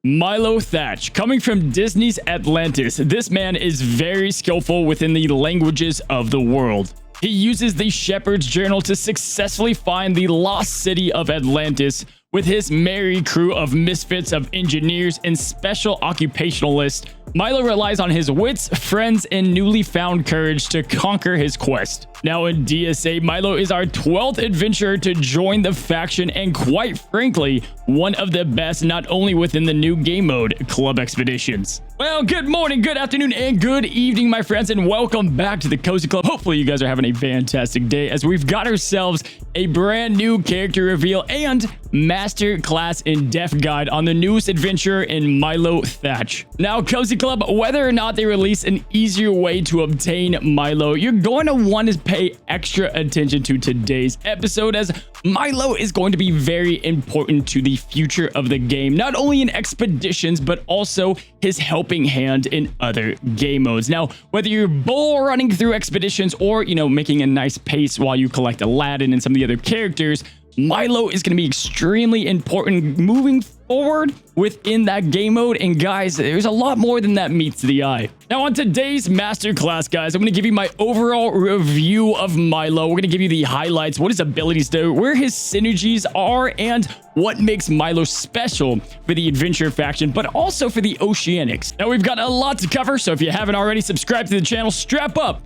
Milo Thatch. Coming from Disney's Atlantis, this man is very skillful within the languages of the world. He uses the Shepherd's Journal to successfully find the lost city of Atlantis with his merry crew of misfits of engineers and special occupationalists. Milo relies on his wits, friends, and newly found courage to conquer his quest. Now in DSA, Milo is our 12th adventurer to join the faction and quite frankly, one of the best not only within the new game mode, Club Expeditions. Well, good morning, good afternoon, and good evening, my friends, and welcome back to the Cozy Club. Hopefully you guys are having a fantastic day as we've got ourselves a brand new character reveal and master class in-depth guide on the newest adventurer in Milo Thatch. Now, Cozy Club, whether or not they release an easier way to obtain Milo, you're going to want to pay extra attention to today's episode as Milo is going to be very important to the future of the game, not only in expeditions, but also his helping hand in other game modes. Now, whether you're bull running through expeditions or, making a nice pace while you collect Aladdin and some of the other characters, Milo is going to be extremely important moving forward within that game mode. And guys, there's a lot more than that meets the eye. Now on today's masterclass, guys, I'm going to give you my overall review of Milo. We're going to give you the highlights, what his abilities do, where his synergies are, and what makes Milo special for the adventure faction, but also for the Oceanics. Now we've got a lot to cover, so if you haven't already subscribed to the channel, strap up.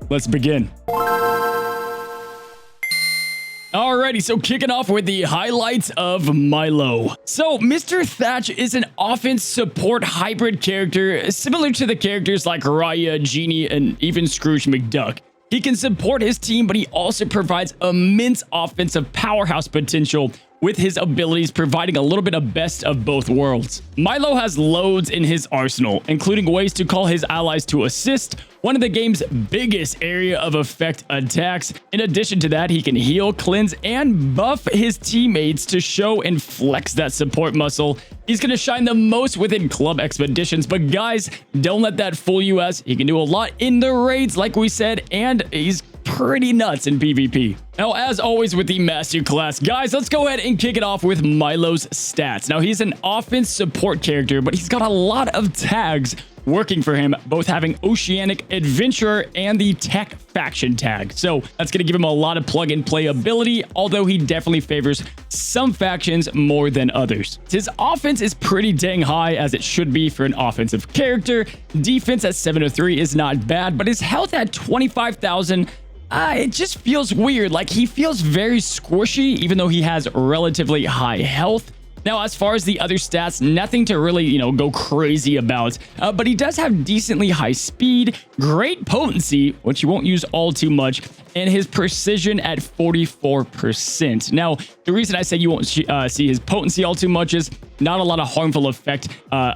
Let's begin. Alrighty, so kicking off with the highlights of Milo. So, Mr. Thatch is an offense support hybrid character, similar to the characters like Raya, Genie, and even Scrooge McDuck. He can support his team, but he also provides immense offensive powerhouse potential with his abilities providing a little bit of best of both worlds. Milo has loads in his arsenal, including ways to call his allies to assist, one of the game's biggest area of effect attacks. In addition to that, he can heal, cleanse, and buff his teammates to show and flex that support muscle. He's going to shine the most within Club Expeditions, but guys, don't let that fool you as he can do a lot in the raids, like we said, and he's pretty nuts in PvP. Now, as always with the masterclass, guys, let's go ahead and kick it off with Milo's stats. Now, he's an offense support character, but he's got a lot of tags working for him, both having Oceanic Adventurer and the Tech Faction tag. So that's going to give him a lot of plug and play ability, although he definitely favors some factions more than others. His offense is pretty dang high, as it should be for an offensive character. Defense at 703 is not bad, but his health at 25,000, it just feels weird. Like, he feels very squishy, even though he has relatively high health. Now, as far as the other stats, nothing to really, go crazy about, but he does have decently high speed, great potency, which you won't use all too much, and his precision at 44%. Now, the reason I say you won't see his potency all too much is not a lot of harmful effect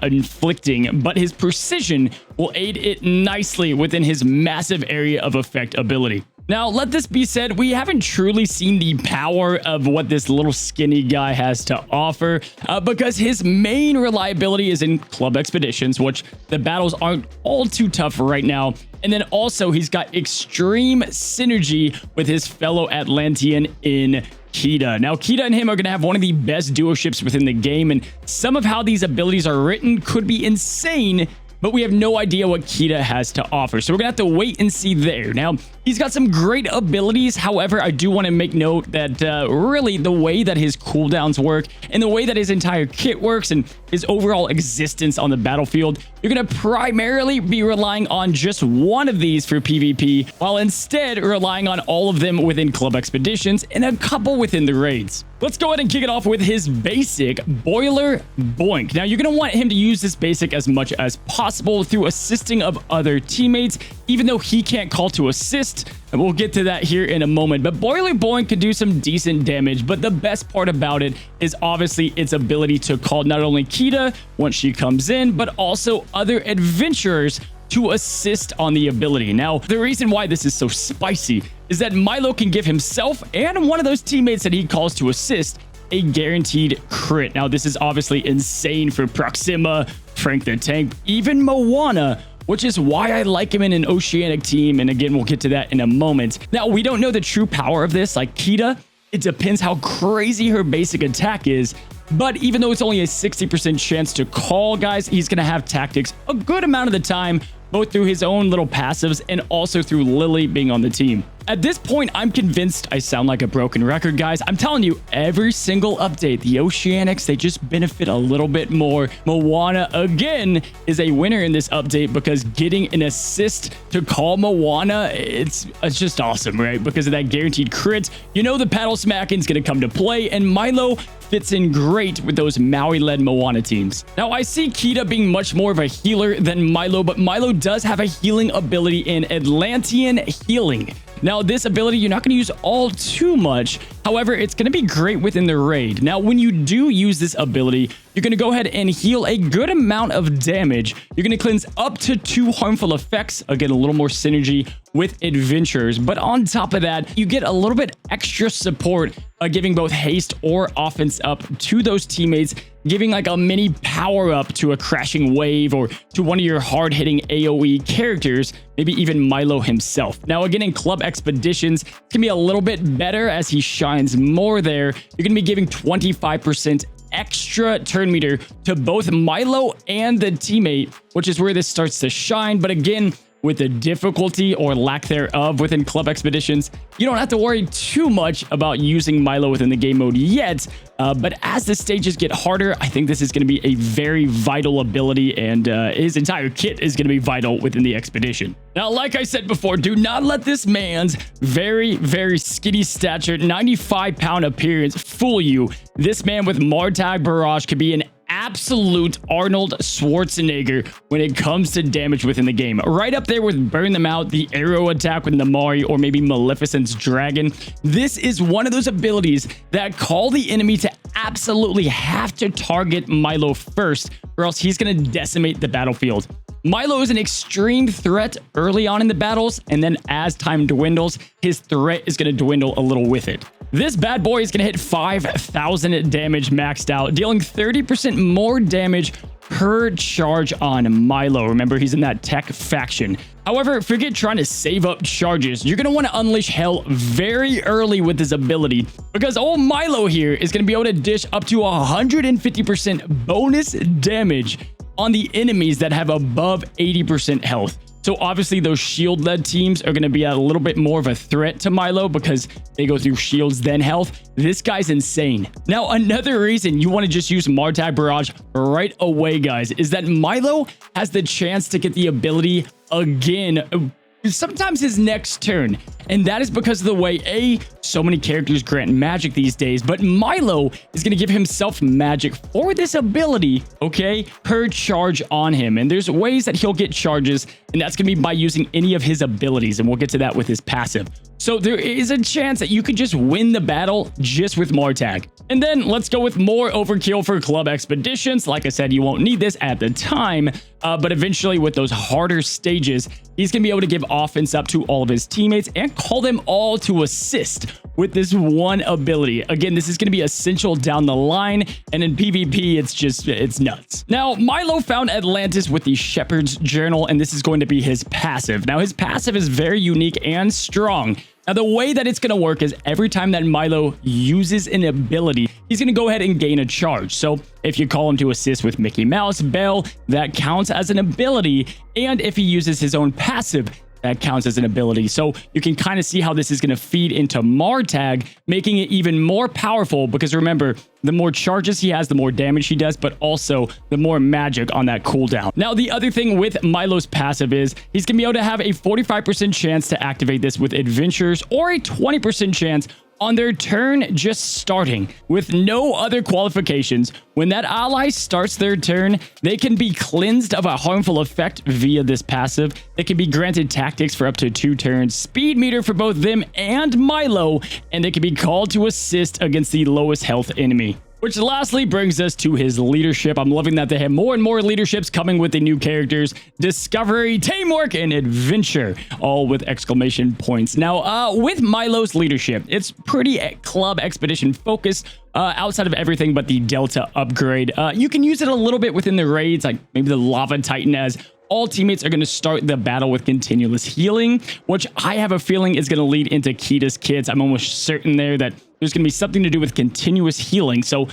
inflicting, but his precision will aid it nicely within his massive area of effect ability. Now, let this be said, we haven't truly seen the power of what this little skinny guy has to offer because his main reliability is in Club Expeditions, which the battles aren't all too tough right now. And then also he's got extreme synergy with his fellow Atlantean in Kita. Now, Kita and him are going to have one of the best duoships within the game, and some of how these abilities are written could be insane, but we have no idea what Kita has to offer. So we're gonna have to wait and see there. Now, he's got some great abilities. However, I do want to make note that really the way that his cooldowns work and the way that his entire kit works and his overall existence on the battlefield, you're gonna primarily be relying on just one of these for PvP, while instead relying on all of them within Club Expeditions and a couple within the raids. Let's go ahead and kick it off with his basic, Boiler Boink. Now, you're going to want him to use this basic as much as possible through assisting of other teammates, even though he can't call to assist. And we'll get to that here in a moment. But Boiler Boink can do some decent damage, but the best part about it is obviously its ability to call not only Kita once she comes in, but also other adventurers to assist on the ability. Now, the reason why this is so spicy is that Milo can give himself and one of those teammates that he calls to assist a guaranteed crit. Now, this is obviously insane for Proxima, Frank the Tank, even Moana, which is why I like him in an Oceanic team. And again, we'll get to that in a moment. Now, we don't know the true power of this, like Kita. It depends how crazy her basic attack is. But even though it's only a 60% chance to call, guys, he's going to have tactics a good amount of the time, both through his own little passives and also through Lily being on the team. At this point, I'm convinced I sound like a broken record, guys. I'm telling you, every single update, the Oceanics, they just benefit a little bit more. Moana, again, is a winner in this update because getting an assist to call Moana, it's just awesome, right? Because of that guaranteed crit. You know the paddle smacking is going to come to play, and Milo fits in great with those Maui-led Moana teams. Now, I see Kita being much more of a healer than Milo, but Milo does have a healing ability in Atlantean Healing. Now, this ability, you're not going to use all too much. However, it's going to be great within the raid. Now, when you do use this ability, you're going to go ahead and heal a good amount of damage. You're going to cleanse up to 2 harmful effects. Again, a little more synergy with adventurers. But on top of that, you get a little bit extra support, giving both haste or offense up to those teammates, giving like a mini power up to a crashing wave or to one of your hard-hitting AoE characters, maybe even Milo himself. Now, again, in club expeditions, it can be a little bit better as he shines more there. You're going to be giving 25% extra turn meter to both Milo and the teammate, which is where this starts to shine. But again, with the difficulty or lack thereof within club expeditions, you don't have to worry too much about using Milo within the game mode yet. But as the stages get harder, I think this is going to be a very vital ability, and his entire kit is going to be vital within the expedition. Now, like I said before, do not let this man's very, very skinny stature, 95-pound appearance fool you. This man with Martag Barrage could be an absolute Arnold Schwarzenegger when it comes to damage within the game. Right up there with Burn Them Out, the arrow attack with Namari, or maybe Maleficent's Dragon. This is one of those abilities that call the enemy to absolutely have to target Milo first, or else he's going to decimate the battlefield. Milo is an extreme threat early on in the battles, and then as time dwindles, his threat is going to dwindle a little with it. This bad boy is going to hit 5,000 damage maxed out, dealing 30% more damage per charge on Milo. Remember, he's in that tech faction. However, forget trying to save up charges. You're going to want to unleash hell very early with this ability, because old Milo here is going to be able to dish up to 150% bonus damage on the enemies that have above 80% health. So obviously those shield-led teams are going to be a little bit more of a threat to Milo because they go through shields then health. This guy's insane. Now, another reason you want to just use Martag Barrage right away, guys, is that Milo has the chance to get the ability again, sometimes his next turn. And that is because of the way, so many characters grant magic these days, but Milo is going to give himself magic for this ability, okay, per charge on him. And there's ways that he'll get charges, and that's going to be by using any of his abilities, and we'll get to that with his passive. So there is a chance that you could just win the battle just with Martag. And then let's go with more overkill for club expeditions. Like I said, you won't need this at the time, but eventually with those harder stages, he's going to be able to give offense up to all of his teammates and call them all to assist with this one ability. Again, this is going to be essential down the line, and in PvP, it's nuts. Now, Milo found Atlantis with the Shepherd's Journal, and this is going to be his passive. Now, his passive is very unique and strong. Now, the way that it's going to work is every time that Milo uses an ability, he's going to go ahead and gain a charge. So if you call him to assist with Mickey Mouse, Belle, that counts as an ability. And if he uses his own passive, that counts as an ability. So you can kind of see how this is going to feed into Martag, making it even more powerful, because remember, the more charges he has, the more damage he does, but also the more magic on that cooldown. Now, the other thing with Milo's passive is he's going to be able to have a 45% chance to activate this with adventures, or a 20% chance on their turn just starting with no other qualifications. When that ally starts their turn, they can be cleansed of a harmful effect via this passive. They can be granted tactics for up to 2 turns, speed meter for both them and Milo, and they can be called to assist against the lowest health enemy. Which lastly brings us to his leadership. I'm loving that they have more and more leaderships coming with the new characters: discovery, teamwork, and adventure, all with exclamation points. Now, with Milo's leadership, it's pretty club expedition focused, outside of everything but the Delta upgrade. You can use it a little bit within the raids, like maybe the Lava Titan, as all teammates are going to start the battle with continuous healing, which I have a feeling is going to lead into Kita's kits. I'm almost certain there that there's going to be something to do with continuous healing. So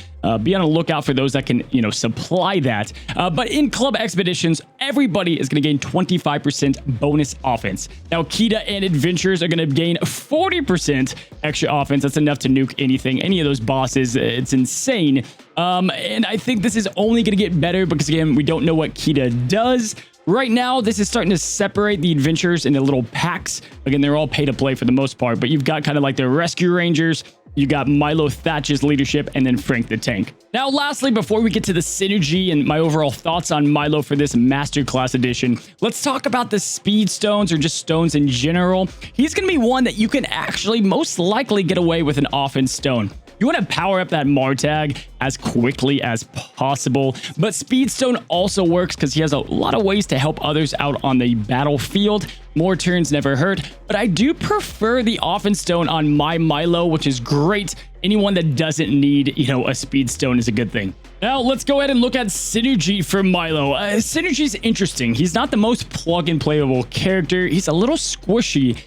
be on the lookout for those that can, supply that. But in club expeditions, everybody is going to gain 25% bonus offense. Now, Kita and adventurers are going to gain 40% extra offense. That's enough to nuke anything, any of those bosses. It's insane. And I think this is only going to get better because, again, we don't know what Kita does. Right now, this is starting to separate the adventurers into little packs. Again, they're all pay to play for the most part, but you've got kind of like the rescue rangers. You got Milo Thatch's leadership and then Frank the Tank. Now, lastly, before we get to the synergy and my overall thoughts on Milo for this Masterclass edition, let's talk about the speed stones or just stones in general. He's going to be one that you can actually most likely get away with an offense stone. You want to power up that Martag as quickly as possible, but Speedstone also works because he has a lot of ways to help others out on the battlefield. More turns never hurt, but I do prefer the offense stone on my Milo, which is great. Anyone that doesn't need, a speed stone is a good thing. Now, let's go ahead and look at synergy for Milo. Synergy is interesting. He's not the most plug-and playable character. He's a little squishy.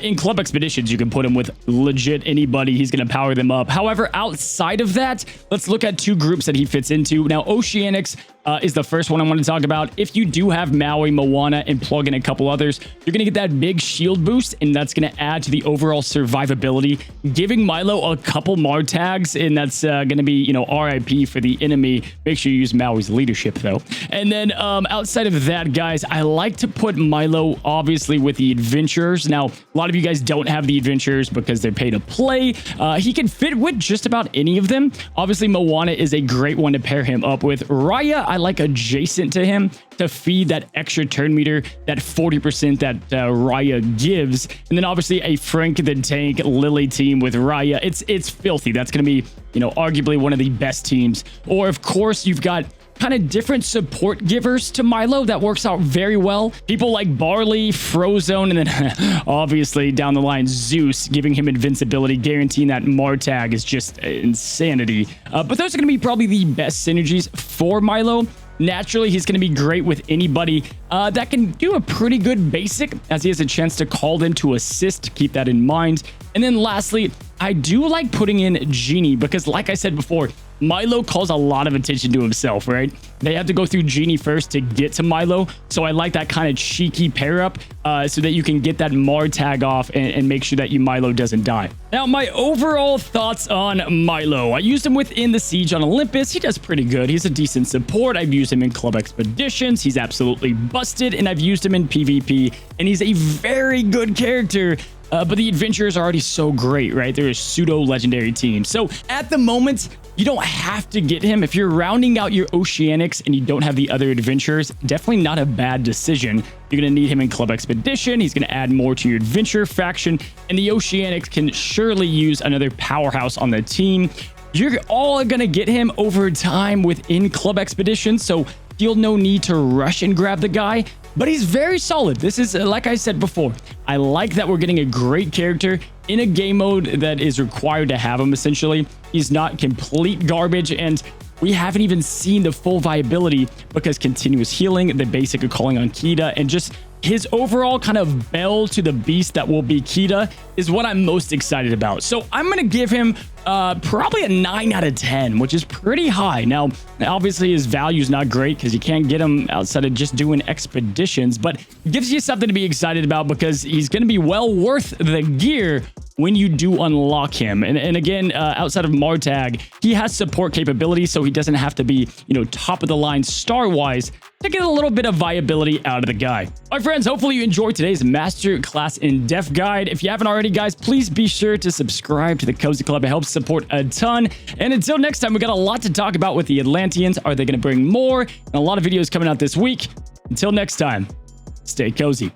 In club expeditions, you can put him with legit anybody. He's going to power them up. However, outside of that, let's look at two groups that he fits into. Now, Oceanics is the first one I want to talk about. If you do have Maui, Moana, and plug in a couple others, you're going to get that big shield boost, and that's going to add to the overall survivability, giving Milo a couple Martags, and that's going to be, RIP for the enemy. Make sure you use Maui's leadership, though. And then outside of that, guys, I like to put Milo, obviously, with the adventurers. Now, a lot of you guys don't have the adventurers because they're pay to play. He can fit with just about any of them. Obviously, Moana is a great one to pair him up with. Raya, I like adjacent to him to feed that extra turn meter, that 40% that Raya gives. And then obviously a Frank the Tank Lily team with Raya. It's filthy. That's going to be, arguably one of the best teams. Or of course, you've got kind of different support givers to Milo that works out very well. People like Barley, Frozone, and then obviously down the line, Zeus, giving him invincibility, guaranteeing that Martag is just insanity. But those are going to be probably the best synergies for Milo. Naturally, he's going to be great with anybody that can do a pretty good basic, as he has a chance to call them to assist. Keep that in mind. And then lastly, I do like putting in Genie because, like I said before, Milo calls a lot of attention to himself, right? They have to go through Genie first to get to Milo. So I like that kind of cheeky pair up so that you can get that Martag off and make sure that Milo doesn't die. Now, my overall thoughts on Milo. I used him within the Siege on Olympus. He does pretty good. He's a decent support. I've used him in club expeditions. He's absolutely busted. And I've used him in PvP. And he's a very good character. But the adventurers are already so great, right? They're a pseudo-legendary team. So at the moment, you don't have to get him. If you're rounding out your Oceanics and you don't have the other adventurers, definitely not a bad decision. You're going to need him in Club Expedition. He's going to add more to your adventure faction. And the Oceanics can surely use another powerhouse on the team. You're all going to get him over time within Club Expedition. So feel no need to rush and grab the guy. But he's very solid. This is, like I said before, I like that we're getting a great character in a game mode that is required to have him, essentially. He's not complete garbage, and we haven't even seen the full viability because continuous healing, the basic of calling on Kita, and just his overall kind of bell to the beast that will be Kita is what I'm most excited about. So I'm going to give him probably a 9 out of 10, which is pretty high. Now, obviously his value is not great because you can't get him outside of just doing expeditions, but it gives you something to be excited about because he's going to be well worth the gear when you do unlock him. And again, outside of Martag, he has support capability, so he doesn't have to be, top of the line star-wise to get a little bit of viability out of the guy. All right, friends, hopefully you enjoyed today's Masterclass in-depth guide. If you haven't already, guys, please be sure to subscribe to the Cozy Club. It helps support a ton. And until next time, we got a lot to talk about with the Atlanteans. Are they going to bring more? And a lot of videos coming out this week. Until next time, stay cozy.